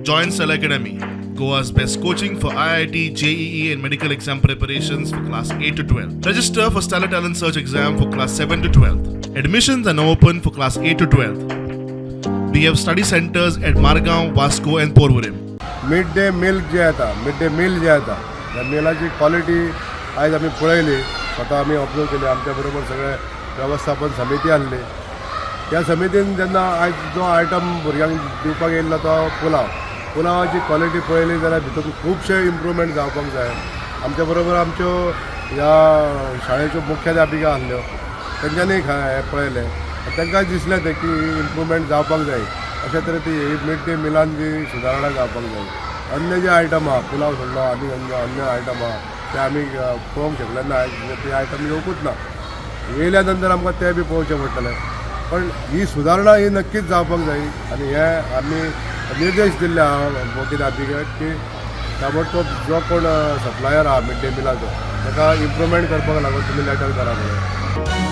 Join Cell Academy, Goa's best coaching for IIT, JEE, and medical exam preparations for class 8 to 12. Register for Stellar Talent Search exam for class 7 to 12. Admissions are now open for class 8 to 12. We have study centers at Margao, Vasco, and Porvorim. Mid day meal जे येता mid day meal जे येता त्या मिलाची quality आयज आमी पळयली, स्वता आमी ऑब्जर्व केली. आमच्या बरोबर सगळे वेवस्थापन समिती आसली. त्या समितीन जेन्ना आयज जो आयटम भुरग्यांक दिवपाक येयल्लो तो पुलावाची क्वालिटी पळयली जाल्यार भितून खुबशे इम्प्रुवमेंट जावपाक जाय. आमच्या बरोबर आमच्यो ह्या शाळेच्यो मुख्याध्यापिका आसल्यो, तेंच्यांनी हे पळयलें. तांकां दिसलें तें की इम्प्रुवमेंट जावपाक जाय. अशा तरेन मिड डे मिलान जी सुदारणा जावपाक जाय. अन्य जे आयटम आहा, पुलाव सोडलो आनी अन्य आयटम आहा ते आमी पळोवंक शकले ना. ते आयटम येवकूच ना. येयल्या नंतर आमकां ते बी पळोवचें पडटलें. पण ही सुदारणा ही नक्कीच जावपाक जाय आनी हे आमी निर्देश दिल्ले आहा मुख्याध्यापिकेक की ताबडतोब जो कोण सप्लायर आहा मिड डे मिलाचो ताका इम्प्रुवमेंट करपाक लागून तुमी लेटर करा म्हणून.